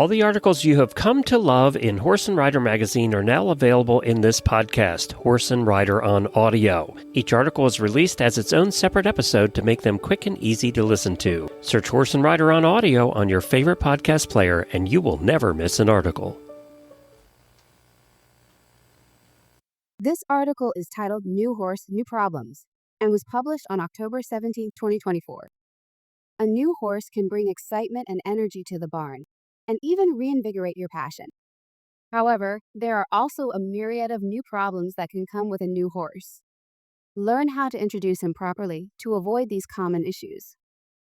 All the articles you have come to love in Horse and Rider magazine are now available in this podcast, Horse and Rider on Audio. Each article is released as its own separate episode to make them quick and easy to listen to. Search Horse and Rider on Audio on your favorite podcast player and you will never miss an article. This article is titled New Horse, New Problems and was published on October 17, 2024. A new horse can bring excitement and energy to the barn, and even reinvigorate your passion. However, there are also a myriad of new problems that can come with a new horse. Learn how to introduce him properly to avoid these common issues.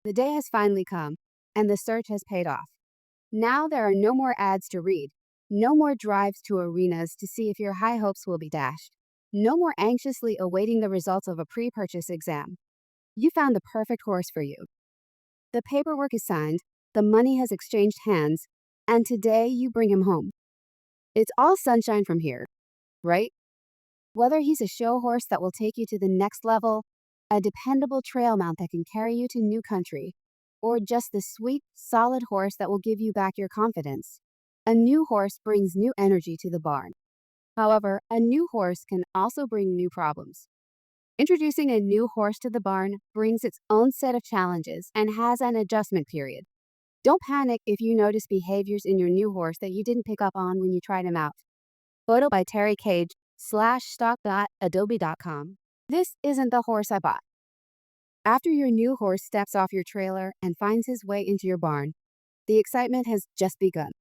The day has finally come, and the search has paid off. Now there are no more ads to read, no more drives to arenas to see if your high hopes will be dashed, no more anxiously awaiting the results of a pre-purchase exam. You found the perfect horse for you. The paperwork is signed, the money has exchanged hands, and today you bring him home. It's all sunshine from here, right? Whether he's a show horse that will take you to the next level, a dependable trail mount that can carry you to new country, or just the sweet, solid horse that will give you back your confidence, a new horse brings new energy to the barn. However, a new horse can also bring new problems. Introducing a new horse to the barn brings its own set of challenges and has an adjustment period. Don't panic if you notice behaviors in your new horse that you didn't pick up on when you tried him out. Photo by Terry Cage /stock.adobe.com. This isn't the horse I bought. After your new horse steps off your trailer and finds his way into your barn, the excitement has just begun.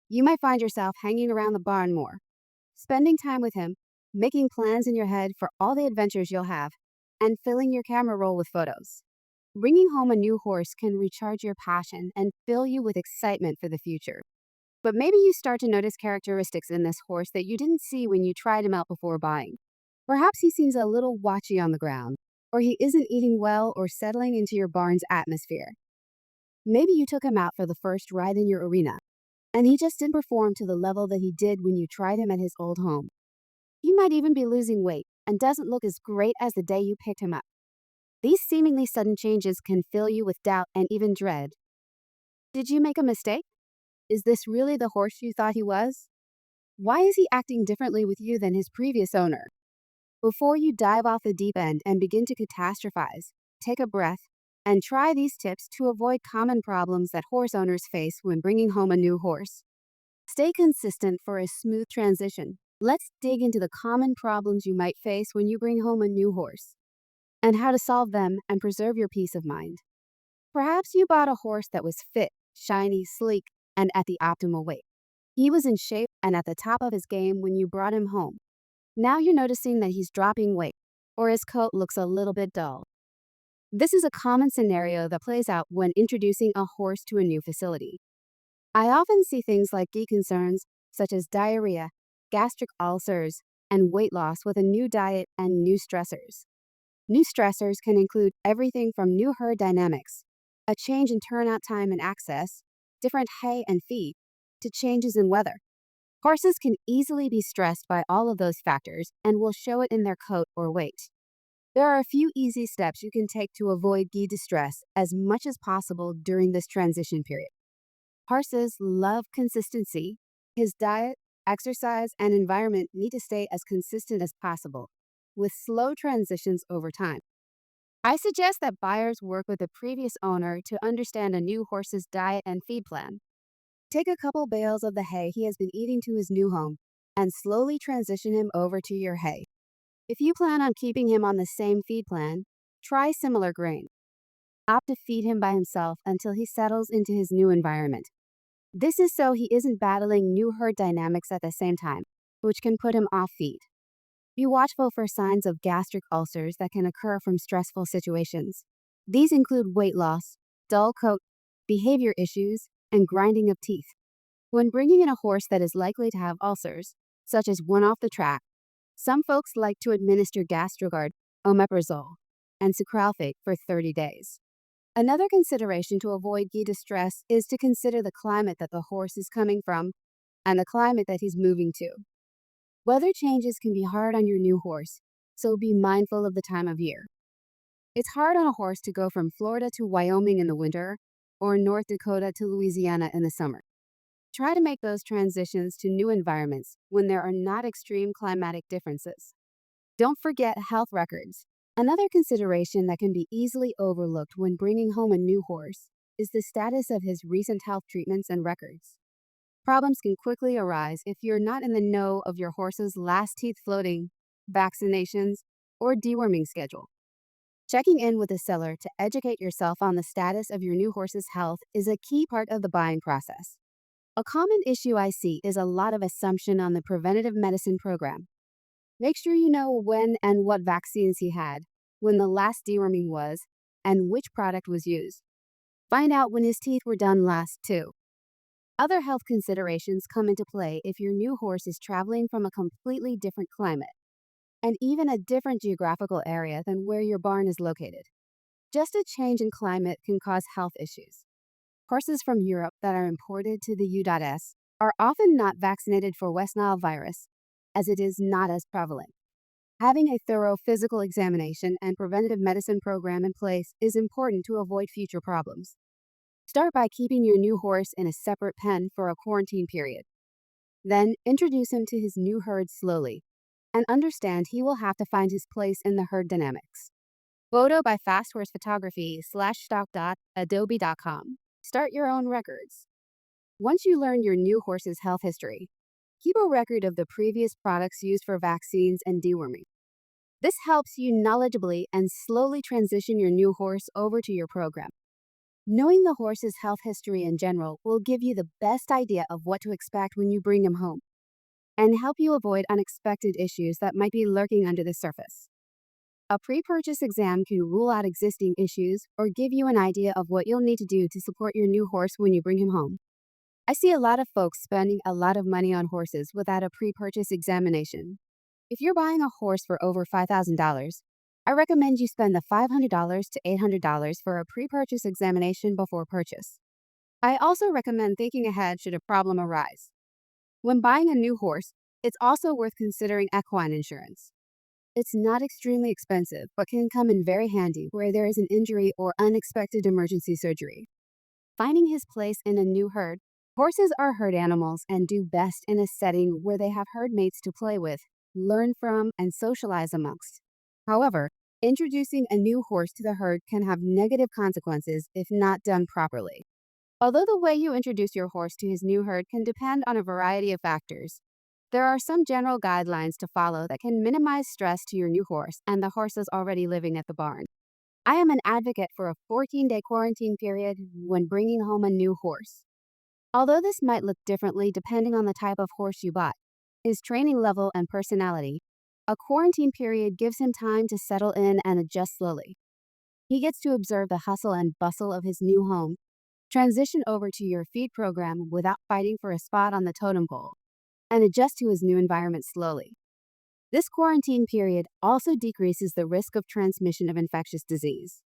You might find yourself hanging around the barn more, spending time with him, making plans in your head for all the adventures you'll have, and filling your camera roll with photos. Bringing home a new horse can recharge your passion and fill you with excitement for the future. But maybe you start to notice characteristics in this horse that you didn't see when you tried him out before buying. Perhaps he seems a little watchy on the ground, or he isn't eating well or settling into your barn's atmosphere. Maybe you took him out for the first ride in your arena, and he just didn't perform to the level that he did when you tried him at his old home. He might even be losing weight and doesn't look as great as the day you picked him up. These seemingly sudden changes can fill you with doubt and even dread. Did you make a mistake? Is this really the horse you thought he was? Why is he acting differently with you than his previous owner? Before you dive off the deep end and begin to catastrophize, take a breath and try these tips to avoid common problems that horse owners face when bringing home a new horse. Stay consistent for a smooth transition. Let's dig into the common problems you might face when you bring home a new horse, and how to solve them and preserve your peace of mind. Perhaps you bought a horse that was fit, shiny, sleek, and at the optimal weight. He was in shape and at the top of his game when you brought him home. Now you're noticing that he's dropping weight, or his coat looks a little bit dull. This is a common scenario that plays out when introducing a horse to a new facility. I often see things like key concerns such as diarrhea, gastric ulcers, and weight loss with a new diet and new stressors. New stressors can include everything from new herd dynamics, a change in turnout time and access, different hay and feed, to changes in weather. Horses can easily be stressed by all of those factors and will show it in their coat or weight. There are a few easy steps you can take to avoid gi distress as much as possible during this transition period. Horses love consistency. His diet, exercise, and environment need to stay as consistent as possible, with slow transitions over time. I suggest that buyers work with the previous owner to understand a new horse's diet and feed plan. Take a couple bales of the hay he has been eating to his new home and slowly transition him over to your hay. If you plan on keeping him on the same feed plan, try similar grain. Opt to feed him by himself until he settles into his new environment. This is so he isn't battling new herd dynamics at the same time, which can put him off feed. Be watchful for signs of gastric ulcers that can occur from stressful situations. These include weight loss, dull coat, behavior issues, and grinding of teeth. When bringing in a horse that is likely to have ulcers, such as one off the track, some folks like to administer Gastrogard, omeprazole, and sucralfate for 30 days. Another consideration to avoid gi distress is to consider the climate that the horse is coming from and the climate that he's moving to. Weather changes can be hard on your new horse, so be mindful of the time of year. It's hard on a horse to go from Florida to Wyoming in the winter or North Dakota to Louisiana in the summer. Try to make those transitions to new environments when there are not extreme climatic differences. Don't forget health records. Another consideration that can be easily overlooked when bringing home a new horse is the status of his recent health treatments and records. Problems can quickly arise if you're not in the know of your horse's last teeth floating, vaccinations, or deworming schedule. Checking in with the seller to educate yourself on the status of your new horse's health is a key part of the buying process. A common issue I see is a lot of assumption on the preventative medicine program. Make sure you know when and what vaccines he had, when the last deworming was, and which product was used. Find out when his teeth were done last, too. Other health considerations come into play if your new horse is traveling from a completely different climate and even a different geographical area than where your barn is located. Just a change in climate can cause health issues. Horses from Europe that are imported to the U.S. are often not vaccinated for West Nile virus, as it is not as prevalent. Having a thorough physical examination and preventative medicine program in place is important to avoid future problems. Start by keeping your new horse in a separate pen for a quarantine period. Then introduce him to his new herd slowly, and understand he will have to find his place in the herd dynamics. Photo by fasthorsephotography/stock.adobe.com. Start your own records. Once you learn your new horse's health history, keep a record of the previous products used for vaccines and deworming. This helps you knowledgeably and slowly transition your new horse over to your program. Knowing the horse's health history in general will give you the best idea of what to expect when you bring him home and help you avoid unexpected issues that might be lurking under the surface. A pre-purchase exam can rule out existing issues or give you an idea of what you'll need to do to support your new horse when you bring him home. I see a lot of folks spending a lot of money on horses without a pre-purchase examination. If you're buying a horse for over $5,000, I recommend you spend the $500 to $800 for a pre-purchase examination before purchase. I also recommend thinking ahead should a problem arise. When buying a new horse, it's also worth considering equine insurance. It's not extremely expensive, but can come in very handy where there is an injury or unexpected emergency surgery. Finding his place in a new herd. Horses are herd animals and do best in a setting where they have herd mates to play with, learn from, and socialize amongst. However, introducing a new horse to the herd can have negative consequences if not done properly. Although the way you introduce your horse to his new herd can depend on a variety of factors, there are some general guidelines to follow that can minimize stress to your new horse and the horses already living at the barn. I am an advocate for a 14-day quarantine period when bringing home a new horse. Although this might look differently depending on the type of horse you bought, his training level, and personality, a quarantine period gives him time to settle in and adjust slowly. He gets to observe the hustle and bustle of his new home, transition over to your feed program without fighting for a spot on the totem pole, and adjust to his new environment slowly. This quarantine period also decreases the risk of transmission of infectious disease.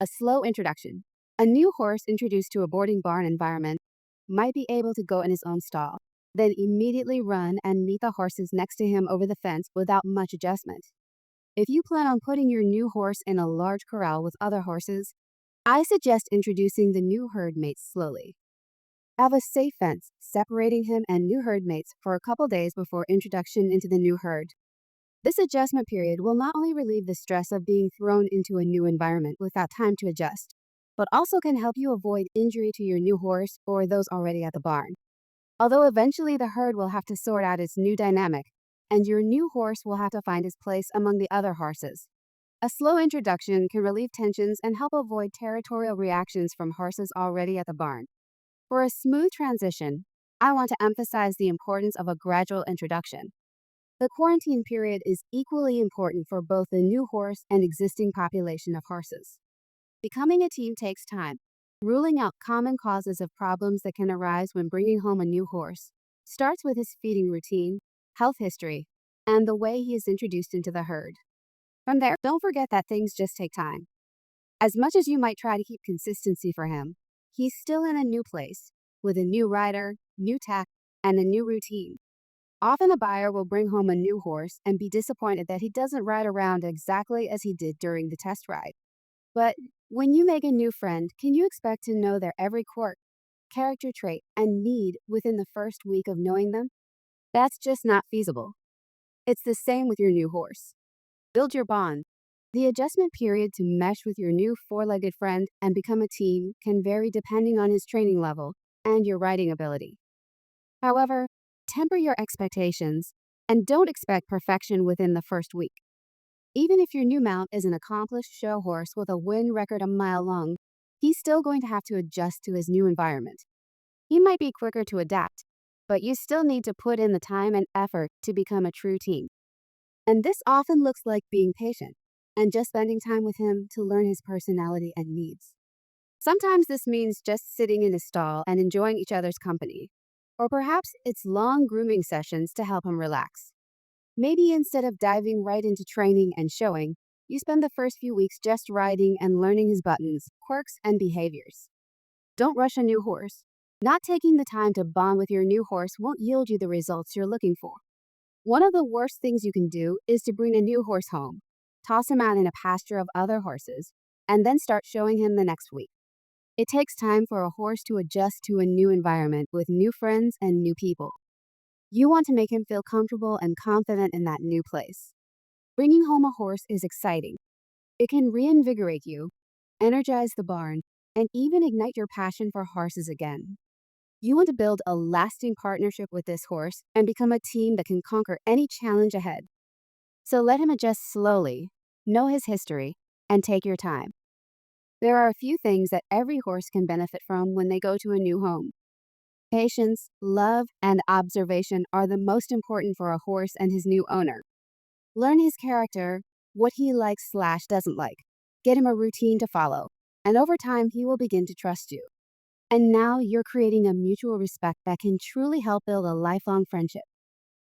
A slow introduction. A new horse introduced to a boarding barn environment might be able to go in his own stall, then immediately run and meet the horses next to him over the fence without much adjustment. If you plan on putting your new horse in a large corral with other horses, I suggest introducing the new herd mates slowly. Have a safe fence separating him and new herd mates for a couple days before introduction into the new herd. This adjustment period will not only relieve the stress of being thrown into a new environment without time to adjust, but also can help you avoid injury to your new horse or those already at the barn. Although eventually the herd will have to sort out its new dynamic, and your new horse will have to find his place among the other horses. A slow introduction can relieve tensions and help avoid territorial reactions from horses already at the barn. For a smooth transition, I want to emphasize the importance of a gradual introduction. The quarantine period is equally important for both the new horse and existing population of horses. Becoming a team takes time. Ruling out common causes of problems that can arise when bringing home a new horse starts with his feeding routine, health history, and the way he is introduced into the herd. From there, don't forget that things just take time. As much as you might try to keep consistency for him, he's still in a new place, with a new rider, new tack, and a new routine. Often a buyer will bring home a new horse and be disappointed that he doesn't ride around exactly as he did during the test ride. But when you make a new friend, can you expect to know their every quirk? character trait, and need within the first week of knowing them, that's just not feasible. It's the same with your new horse. Build your bond. The adjustment period to mesh with your new four-legged friend and become a team can vary depending on his training level and your riding ability. However, temper your expectations and don't expect perfection within the first week. Even if your new mount is an accomplished show horse with a win record a mile long, he's still going to have to adjust to his new environment. He might be quicker to adapt, but you still need to put in the time and effort to become a true team. And this often looks like being patient and just spending time with him to learn his personality and needs. Sometimes this means just sitting in his stall and enjoying each other's company. Or perhaps it's long grooming sessions to help him relax. Maybe instead of diving right into training and showing, you spend the first few weeks just riding and learning his buttons, quirks, and behaviors. Don't rush a new horse. Not taking the time to bond with your new horse won't yield you the results you're looking for. One of the worst things you can do is to bring a new horse home, toss him out in a pasture of other horses, and then start showing him the next week. It takes time for a horse to adjust to a new environment with new friends and new people. You want to make him feel comfortable and confident in that new place. Bringing home a horse is exciting. It can reinvigorate you, energize the barn, and even ignite your passion for horses again. You want to build a lasting partnership with this horse and become a team that can conquer any challenge ahead. So let him adjust slowly, know his history, and take your time. There are a few things that every horse can benefit from when they go to a new home. Patience, love, and observation are the most important for a horse and his new owner. Learn his character, what he likes/doesn't like. Get him a routine to follow, and over time he will begin to trust you. And now you're creating a mutual respect that can truly help build a lifelong friendship.